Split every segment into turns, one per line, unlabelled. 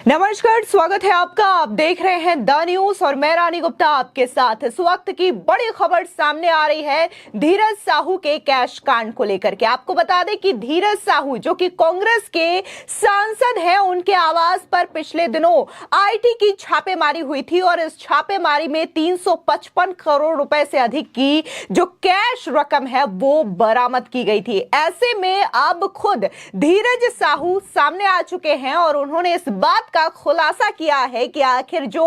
नमस्कार, स्वागत है आपका। आप देख रहे हैं द न्यूज और मैं रानी गुप्ता आपके साथ। इस वक्त की बड़ी खबर सामने आ रही है धीरज साहू के कैश कांड को लेकर के। आपको बता दें कि धीरज साहू जो कि कांग्रेस के सांसद हैं, उनके आवास पर पिछले दिनों आईटी की छापेमारी हुई थी और इस छापेमारी में 355 करोड़ रुपए से अधिक की जो कैश रकम है वो बरामद की गई थी। ऐसे में अब खुद धीरज साहू सामने आ चुके हैं और उन्होंने इस बात का खुलासा किया है कि आखिर जो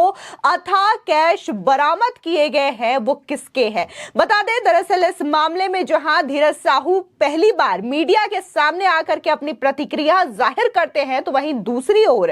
अथाह कैश बरामद किए गए हैं वो किसके हैं। बता दें, दरअसल इस मामले में जहां धीरज साहू पहली बार मीडिया के सामने आकर के अपनी प्रतिक्रिया जाहिर करते हैं, तो वहीं दूसरी ओर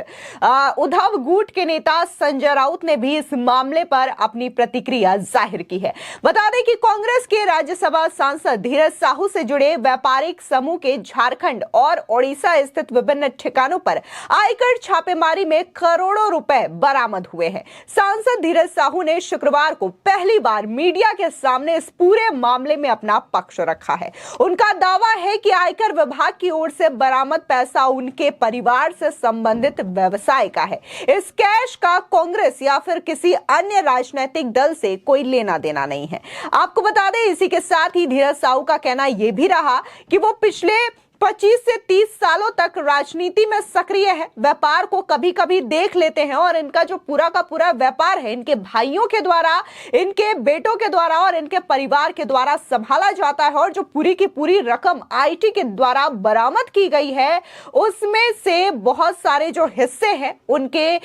उद्धव गुट के नेता संजय राउत ने भी इस मामले पर अपनी प्रतिक्रिया जाहिर की है। बता दें कि कांग्रेस के राज्यसभा सांसद धीरज साहू से जुड़े व्यापारिक समूह के झारखंड और ओडिशा स्थित विभिन्न ठिकानों पर आयकर छापेमारी में करोड़ों रुपए बरामद हुए हैं। सांसद धीरज साहू ने शुक्रवार को पहली बार मीडिया के सामने इस पूरे मामले में अपना पक्ष रखा है। उनका दावा है कि आयकर विभाग की ओर से बरामद पैसा उनके परिवार से संबंधित व्यवसाय का है। इस कैश का कांग्रेस या फिर किसी अन्य राजनीतिक दल से कोई लेना देना नहीं है। आपको बता दें, इसी के साथ ही धीरज साहू का कहना यह भी रहा कि वो पिछले 25 से 30 सालों तक राजनीति में सक्रिय है। व्यापार को कभी कभी देख लेते हैं और इनका जो पूरा का पूरा व्यापार है इनके भाइयों के द्वारा, इनके बेटों के द्वारा और इनके परिवार के द्वारा संभाला जाता है और जो पूरी की पूरी रकम आईटी के द्वारा बरामद की गई है उसमें से बहुत सारे जो हिस्से हैं उनके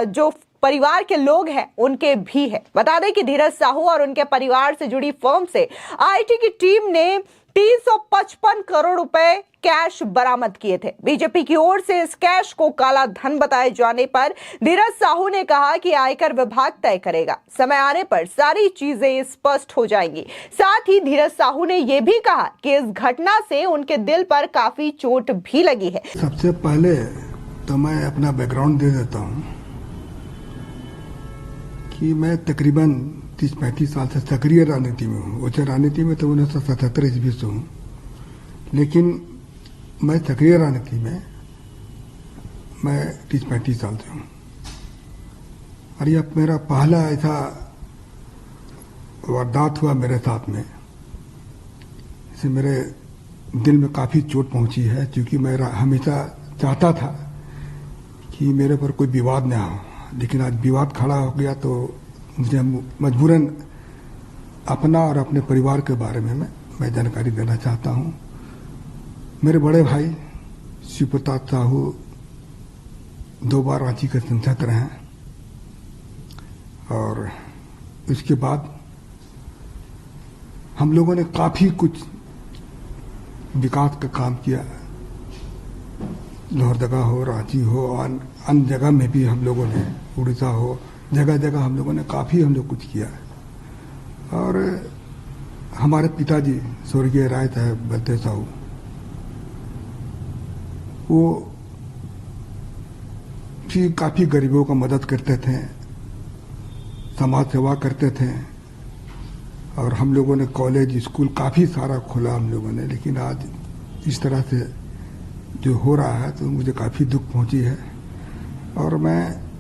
जो परिवार के लोग हैं उनके भी है। बता दें कि धीरज साहू और उनके परिवार से जुड़ी फर्म से आईटी की टीम ने 355 करोड़ रुपए कैश बरामद किए थे। बीजेपी की ओर से इस कैश को काला धन बताए जाने पर धीरज साहू ने कहा कि आयकर विभाग तय करेगा, समय आने पर सारी चीजें स्पष्ट हो जाएंगी। साथ ही धीरज साहू ने यह भी कहा कि इस घटना से उनके दिल पर काफी चोट भी लगी है।
सबसे पहले तो मैं अपना बैकग्राउंड दे देता हूं कि मैं तकरीबन 30-35 साल से सक्रिय राजनीति में हूँ। उच्च राजनीति में तो 1977 ईस्वी से हूँ, लेकिन मैं सक्रिय राजनीति में मैं 30-35 साल से हूँ और यह मेरा पहला ऐसा वारदात हुआ मेरे साथ में। इससे मेरे दिल में काफ़ी चोट पहुँची है, क्योंकि मैं हमेशा चाहता था कि मेरे पर कोई विवाद न हो, लेकिन आज विवाद खड़ा हो गया तो मुझे मजबूरन अपना और अपने परिवार के बारे में मैं जानकारी देना चाहता हूं। मेरे बड़े भाई शिव प्रताप साहू 2 बार रांची के सांसद रहे हैं और उसके बाद हम लोगों ने काफ़ी कुछ विकास का काम किया। लोहरदगा हो, रांची हो, अन्य जगह में भी हम लोगों ने, उड़ीसा हो, जगह जगह हम लोगों ने काफ़ी कुछ किया। और हमारे पिताजी स्वर्गीय राय साहब बलदेव साहू, वो भी काफ़ी गरीबों का मदद करते थे, समाज सेवा करते थे और हम लोगों ने कॉलेज स्कूल काफ़ी सारा खोला हम लोगों ने। लेकिन आज इस तरह से जो हो रहा है तो मुझे काफ़ी दुख पहुंची है और मैं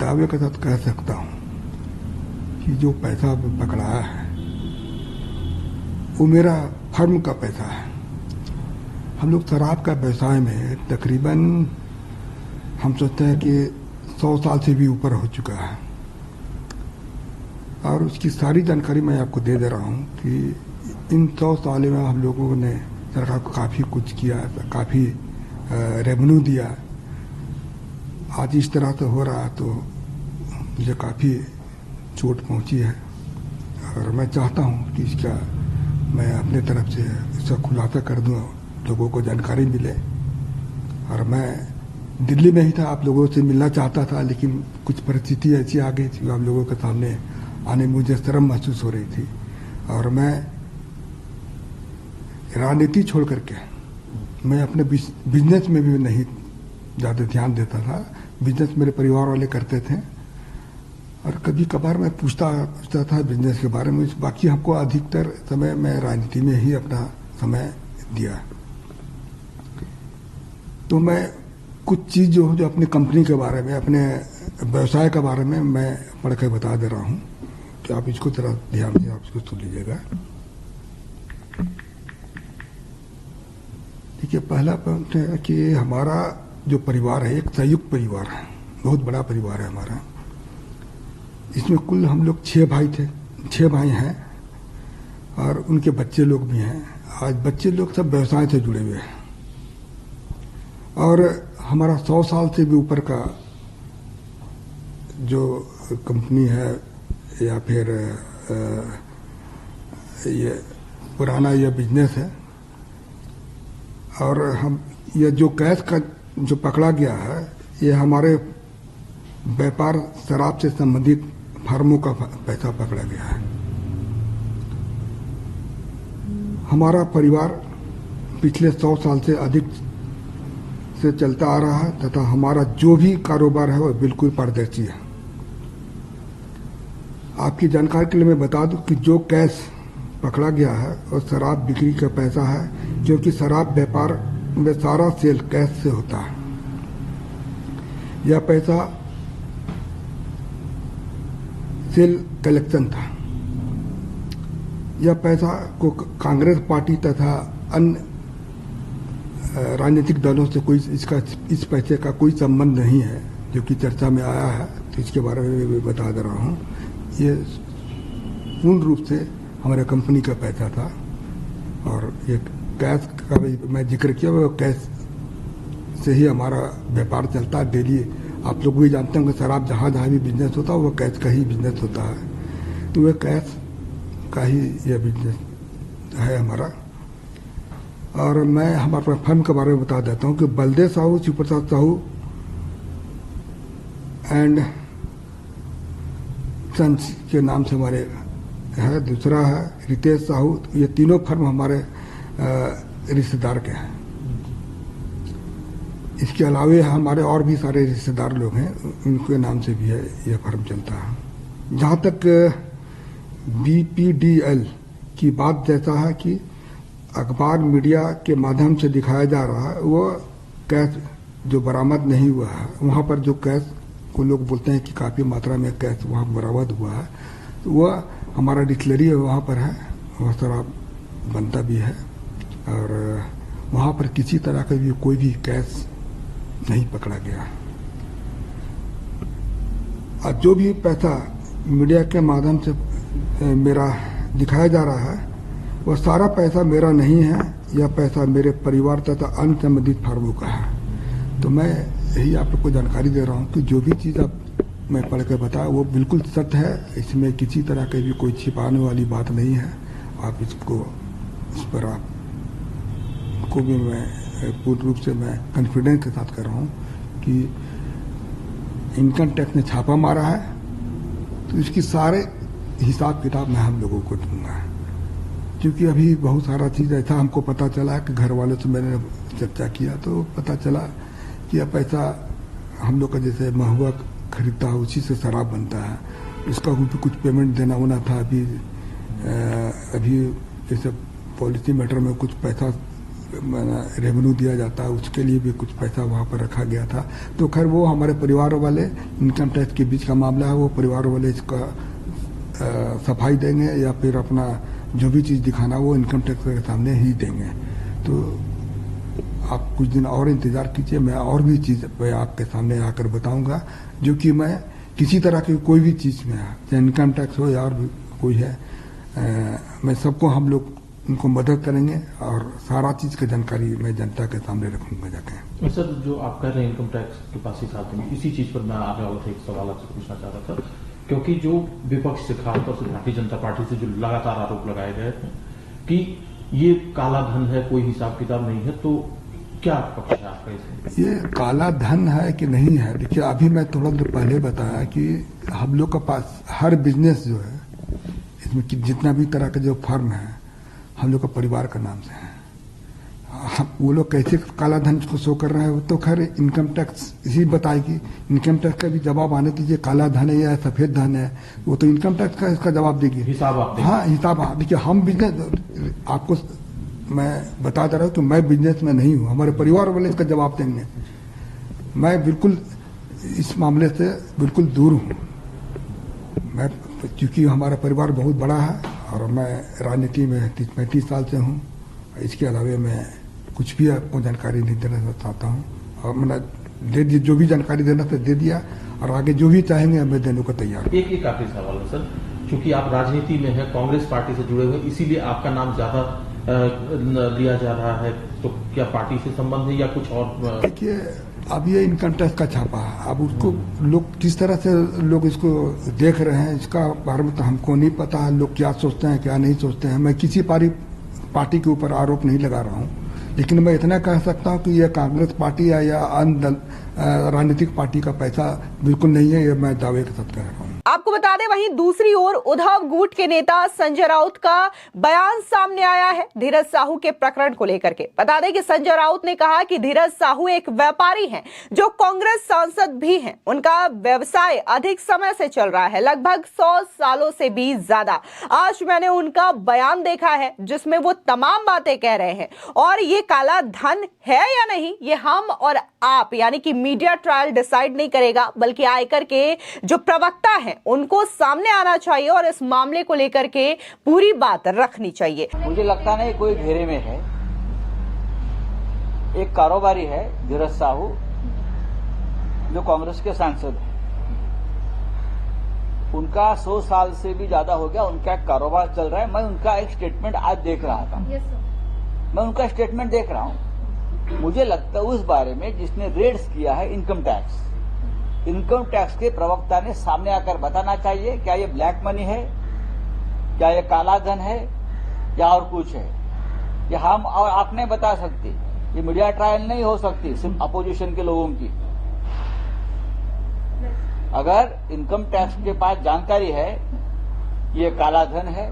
दावे के साथ कह सकता हूं कि जो पैसा पकड़ाया है वो मेरा फर्म का पैसा है। हम लोग शराब का व्यवसाय में तकरीबन हम सोचते हैं कि 100 साल से भी ऊपर हो चुका है और उसकी सारी जानकारी मैं आपको दे रहा हूं कि इन 100 सालों में हम लोगों ने सरकार को काफ़ी कुछ किया, काफ़ी रेवेन्यू दिया। आज इस तरह से हो रहा तो मुझे काफ़ी चोट पहुंची है और मैं चाहता हूं कि इसका मैं अपने तरफ से इसका खुलासा कर दूं, लोगों को जानकारी मिले। और मैं दिल्ली में ही था, आप लोगों से मिलना चाहता था, लेकिन कुछ परिस्थिति ऐसी आ गई थी, आप लोगों के सामने आने में मुझे शर्म महसूस हो रही थी और मैं राजनीति छोड़ करके मैं अपने बिजनेस में भी नहीं ज़्यादा ध्यान देता था। बिजनेस मेरे परिवार वाले करते थे और कभी कभार मैं पूछता था बिजनेस के बारे में। बाकी हमको अधिकतर समय मैं राजनीति में ही अपना समय दिया। तो मैं कुछ चीज़ जो अपनी कंपनी के बारे में, अपने व्यवसाय के बारे में मैं पढ़ के बता दे रहा हूँ, कि आप इसको जरा ध्यान से आप इसको सुन लीजिएगा। देखिए, पहला पॉइंट है कि हमारा जो परिवार है एक संयुक्त परिवार है, बहुत बड़ा परिवार है हमारा। इसमें कुल हम लोग 6 भाई हैं और उनके बच्चे लोग भी हैं। आज बच्चे लोग सब व्यवसाय से जुड़े हुए हैं और हमारा 100 साल से भी ऊपर का जो कंपनी है या फिर ये पुराना ये बिजनेस है। और हम ये जो कैश का जो पकड़ा गया है ये हमारे व्यापार शराब से संबंधित फर्मों का पैसा पकड़ा गया है। हमारा परिवार पिछले 100 साल से अधिक से चलता आ रहा है तथा हमारा जो भी कारोबार है वो बिल्कुल पारदर्शी है। आपकी जानकारी के लिए मैं बता दूं कि जो कैश पकड़ा गया है और शराब बिक्री का पैसा है, क्योंकि शराब व्यापार में सारा सेल कैश से होता है। यह पैसा सेल कलेक्शन था। यह पैसा को कांग्रेस पार्टी तथा अन्य राजनीतिक दलों से कोई इस पैसे का कोई संबंध नहीं है, जो कि चर्चा में आया है, तो इसके बारे में मैं बता दे रहा हूँ। ये पूर्ण रूप से हमारे कंपनी का पैसा था और ये कैश का भी मैं जिक्र किया, वो कैश से ही हमारा व्यापार चलता है डेली। आप लोग भी जानते हैं कि शराब जहाँ भी बिजनेस होता है वो कैश का ही बिजनेस होता है, तो वह कैश का ही यह बिजनेस है हमारा। और मैं हमारे फर्म के बारे में बता देता हूँ कि बलदेव साहू, शिवप्रसाद साहू एंड सन्स के नाम से हमारे है। दूसरा है रितेश साहू। ये तीनों फर्म हमारे रिश्तेदार के हैं। इसके अलावे हमारे और भी सारे रिश्तेदार लोग हैं, उनके नाम से भी है यह फर्म चलता है। जहाँ तक BPDL की बात जैसा है कि अखबार मीडिया के माध्यम से दिखाया जा रहा है, वो कैश जो बरामद नहीं हुआ है, वहाँ पर जो कैश को लोग बोलते हैं कि काफ़ी मात्रा में कैश वहाँ बरामद हुआ है, तो वह हमारा डिस्टिलरी वहाँ पर है, वह शराब बनता भी है और वहाँ पर किसी तरह का भी कोई भी कैश नहीं पकड़ा गया। और जो भी पैसा मीडिया के माध्यम से मेरा दिखाया जा रहा है, वह सारा पैसा मेरा नहीं है। यह पैसा मेरे परिवार तथा अन्य संबंधित फर्मों का है। तो मैं यही आप लोग को जानकारी दे रहा हूँ कि जो भी चीज़ आप मैं पढ़ के बताया वो बिल्कुल सत्य है। इसमें किसी तरह की भी कोई छिपाने वाली बात नहीं है। आप इसको, इस पर आपको भी मैं पूर्ण रूप से मैं कॉन्फिडेंस के साथ कर रहा हूँ कि इनकम टैक्स ने छापा मारा है, तो इसकी सारे हिसाब किताब मैं हम लोगों को दूंगा। क्योंकि अभी बहुत सारा चीज़ ऐसा हमको पता चला कि घर वालों से मैंने चर्चा किया तो पता चला कि यह पैसा हम लोग का जैसे महुआ खरीदता है उसी से शराब बनता है। इसका भी कुछ पेमेंट देना होना था। अभी जैसे पॉलिसी मैटर में कुछ पैसा रेवेन्यू दिया जाता है, उसके लिए भी कुछ पैसा वहाँ पर रखा गया था। तो खैर वो हमारे परिवार वाले, इनकम टैक्स के बीच का मामला है, वो परिवार वाले इसका सफाई देंगे या फिर अपना जो भी चीज़ दिखाना वो इनकम टैक्स के सामने ही देंगे। तो आप कुछ दिन और इंतज़ार कीजिए, मैं और भी चीज़ मैं आपके सामने आकर बताऊंगा, जो कि मैं किसी तरह की कोई भी चीज़ में, चाहे इनकम टैक्स हो या और भी कोई है, मैं सबको हम लोग उनको मदद करेंगे और सारा चीज़ की जानकारी मैं जनता के सामने रखूंगा जाके।
सर, जो आप कर रहे हैं इनकम टैक्स के पास ही साथ में, इसी चीज़ पर मैं आगे वाला एक सवाल आपसे पूछना चाह रहा था, क्योंकि जो विपक्ष से, खासतौर से भारतीय जनता पार्टी से जो लगातार आरोप लगाए गए थे कि ये काला धन है, कोई हिसाब किताब नहीं है, तो क्या पक्ष है आपका इसमें?
ये काला धन है कि नहीं है, देखिए अभी मैं थोड़ा देर पहले बताया कि हम लोग के पास हर बिजनेस जो है, इसमें जितना भी तरह का जो फर्म है हम लोग का परिवार का नाम से है। वो लोग कैसे काला धन को शो कर रहे हैं तो खैर इनकम टैक्स इसी बताएगी। इनकम टैक्स का भी जवाब आने दीजिए, काला धन है या सफेद धन है, वो तो इनकम टैक्स का इसका जवाब देगी।
हिसाब आप देंगे?
हाँ, हिसाब। देखिए हम बिजनेस, आपको मैं बता दे रहा हूँ कि मैं बिजनेस में नहीं हूँ, हमारे परिवार वाले इसका जवाब देंगे। मैं बिल्कुल इस मामले से बिल्कुल दूर हूँ। मैं क्योंकि हमारा परिवार बहुत बड़ा है और मैं राजनीति में 35 साल से हूँ। इसके अलावा मैं कुछ भी आपको जानकारी नहीं देना चाहता हूँ और मैंने दे दी, जो भी जानकारी देना था दे दिया और आगे जो भी चाहेंगे मैं देने को तैयार हूँ।
एक आखिरी सवाल है सर, क्योंकि आप राजनीति में हैं, कांग्रेस पार्टी से जुड़े हुए, इसीलिए आपका नाम ज्यादा लिया जा रहा है, तो क्या पार्टी से संबंध है या कुछ और?
देखिए, अब ये इनकम टैक्स का छापा है, अब उसको लोग किस तरह से लोग इसको देख रहे हैं इसका बारे में तो हमको नहीं पता है। लोग क्या सोचते हैं क्या नहीं सोचते हैं। मैं किसी पार्टी के ऊपर आरोप नहीं लगा रहा हूँ, लेकिन मैं इतना कह सकता हूँ कि यह कांग्रेस पार्टी है या अन्य राजनीतिक पार्टी का पैसा बिल्कुल नहीं है, ये मैं दावे के साथ कह रहा हूँ।
आपको बता दें, वहीं दूसरी ओर उद्धव गुट के नेता संजय राउत का बयान सामने आया है धीरज साहू के प्रकरण को लेकर के। बता दें कि संजय राउत ने कहा कि धीरज साहू एक व्यापारी हैं जो कांग्रेस सांसद भी हैं। उनका व्यवसाय अधिक समय से चल रहा है, लगभग 100 सालों से भी ज्यादा। आज मैंने उनका बयान देखा है जिसमें वो तमाम बातें कह रहे हैं और ये काला धन है या नहीं ये हम और आप यानी कि मीडिया ट्रायल डिसाइड नहीं करेगा, बल्कि आयकर के जो प्रवक्ता हैं उनको सामने आना चाहिए और इस मामले को लेकर के पूरी बात रखनी चाहिए।
मुझे लगता नहीं कोई घेरे में है। एक कारोबारी है धीरज साहू जो कांग्रेस के सांसद है। उनका 100 साल से भी ज्यादा हो गया, उनका एक कारोबार चल रहा है। मैं उनका एक स्टेटमेंट आज देख रहा था। मैं उनका स्टेटमेंट देख रहा हूं। मुझे लगता है उस बारे में जिसने रेड्स किया है इनकम टैक्स के प्रवक्ता ने सामने आकर बताना चाहिए क्या ये ब्लैक मनी है, क्या ये काला धन है या और कुछ है। ये हम और आप नहीं बता सकते, ये मीडिया ट्रायल नहीं हो सकती सिर्फ अपोजिशन के लोगों की। अगर इनकम टैक्स के पास जानकारी है ये काला धन है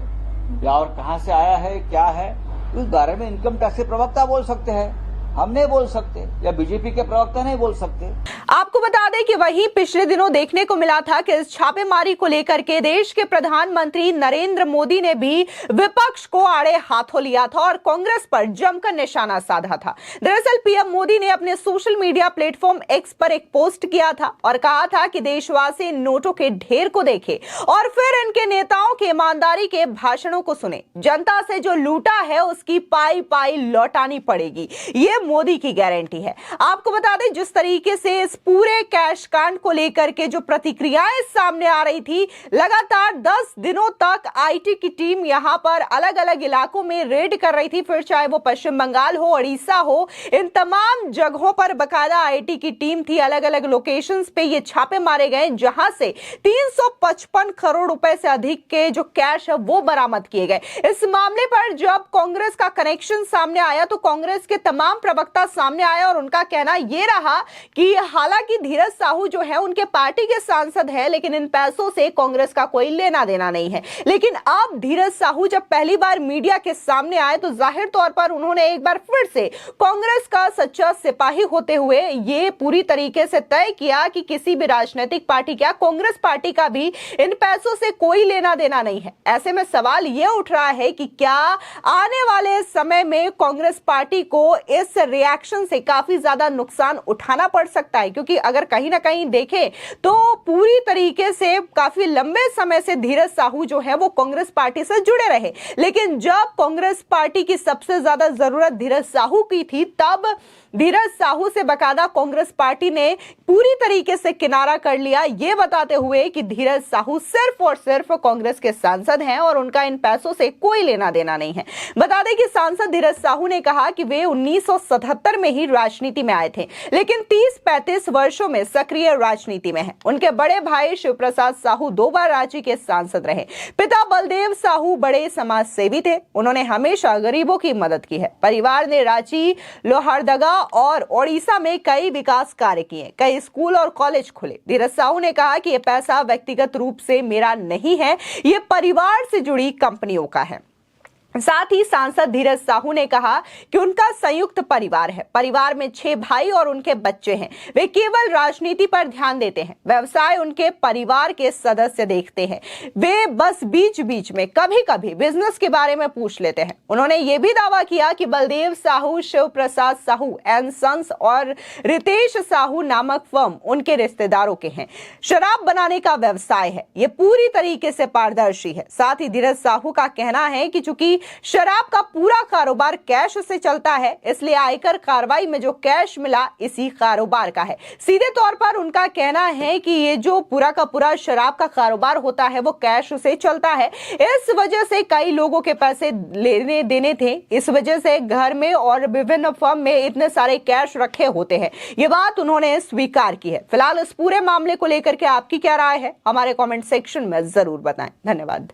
या और कहां से आया है क्या है, उस बारे में इनकम टैक्स के प्रवक्ता बोल सकते हैं, हम नहीं बोल सकते या बीजेपी के प्रवक्ता नहीं बोल सकते।
आपको बता दें कि वहीं पिछले दिनों देखने को मिला था कि इस छापेमारी को लेकर के देश के प्रधानमंत्री नरेंद्र मोदी ने भी विपक्ष को आड़े हाथों लिया था और कांग्रेस पर जमकर निशाना साधा था। दरअसल पीएम मोदी ने अपने सोशल मीडिया प्लेटफॉर्म एक्स पर एक पोस्ट किया था और कहा था कि देशवासी नोटों के ढेर को देखे और फिर इनके नेताओं के ईमानदारी के भाषणों को सुने। जनता से जो लूटा है उसकी पाई पाई लौटानी पड़ेगी, ये मोदी की गारंटी है। आपको बता दें जिस तरीके से इस पूरे कैश कांड को लेकर के जो प्रतिक्रियाएं सामने आ रही थी, लगातार 10 दिनों तक आईटी की टीम यहां पर अलग अलग इलाकों में रेड कर रही थी, फिर चाहे वो पश्चिम बंगाल हो, उड़ीसा हो, इन तमाम जगहों पर बकायदा आईटी की टीम थी। अलग अलग लोकेशंस पे ये छापे मारे गए जहां से 355 करोड़ रुपए से अधिक के जो कैश है वो बरामद किए गए। इस मामले पर जब कांग्रेस का कनेक्शन सामने आया तो कांग्रेस के तमाम प्रवक्ता सामने आया और उनका कहना यह रहा कि हालांकि धीरज साहू जो है उनके पार्टी के सांसद हैं, लेकिन इन पैसों से कांग्रेस का कोई लेना देना नहीं है। लेकिन अब धीरज साहू जब पहली बार मीडिया के सामने आए तो जाहिर तौर पर उन्होंने एक बार फिर से कांग्रेस का सच्चा सिपाही होते हुए ये पूरी तरीके से तय किया कि किसी भी राजनीतिक पार्टी क्या कांग्रेस पार्टी का भी इन पैसों से कोई लेना देना नहीं है। ऐसे में सवाल यह उठ रहा है कि क्या आने वाले समय में कांग्रेस पार्टी को इस रिएक्शन से काफी ज्यादा नुकसान उठाना पड़ सकता है, क्योंकि अगर कहीं ना कहीं देखें तो पूरी तरीके से काफी लंबे समय से धीरज साहू जो है वो कांग्रेस पार्टी से जुड़े रहे, लेकिन जब कांग्रेस पार्टी की सबसे ज्यादा जरूरत धीरज साहू की थी तब धीरज साहू से बकायदा कांग्रेस पार्टी ने पूरी तरीके से किनारा कर लिया, ये बताते हुए कि धीरज साहू सिर्फ और सिर्फ कांग्रेस के सांसद हैं और उनका इन पैसों से कोई लेना देना नहीं है। बता दें कि सांसद धीरज साहू ने कहा कि वे 1977 में ही राजनीति में आए थे, लेकिन 30-35 वर्षों में सक्रिय राजनीति में हैं। उनके बड़े भाई शिव प्रसाद साहू 2 बार रांची के सांसद रहे। पिता बलदेव साहू बड़े समाज सेवी थे, उन्होंने हमेशा गरीबों की मदद की है। परिवार ने रांची, लोहरदगा और ओडिशा में कई विकास कार्य किए, कई स्कूल और कॉलेज खुले। धीरज साहू ने कहा कि यह पैसा व्यक्तिगत रूप से मेरा नहीं है, यह परिवार से जुड़ी कंपनियों का है। साथ ही सांसद धीरज साहू ने कहा कि उनका संयुक्त परिवार है, परिवार में 6 भाई और उनके बच्चे हैं। वे केवल राजनीति पर ध्यान देते हैं, व्यवसाय उनके परिवार के सदस्य देखते हैं। वे बस बीच बीच में कभी कभी बिजनेस के बारे में पूछ लेते हैं। उन्होंने ये भी दावा किया कि बलदेव साहू, शिव प्रसाद साहू एंड सन्स और रितेश साहू नामक फर्म उनके रिश्तेदारों के हैं। शराब बनाने का व्यवसाय है, ये पूरी तरीके से पारदर्शी है। साथ ही धीरज साहू का कहना है कि चूंकि शराब का पूरा कारोबार कैश से चलता है, इसलिए आयकर कार्रवाई में जो कैश मिला इसी कारोबार का है। सीधे तौर पर उनका कहना है कि ये जो पूरा का पूरा शराब का कारोबार होता है वो कैश से चलता है। इस वजह से कई लोगों के पैसे लेने देने थे, इस वजह से घर में और विभिन्न फर्म में इतने सारे कैश रखे होते हैं। ये बात उन्होंने स्वीकार की है। फिलहाल इस पूरे मामले को लेकर के आपकी क्या राय है, हमारे कमेंट सेक्शन में जरूर बताएं। धन्यवाद।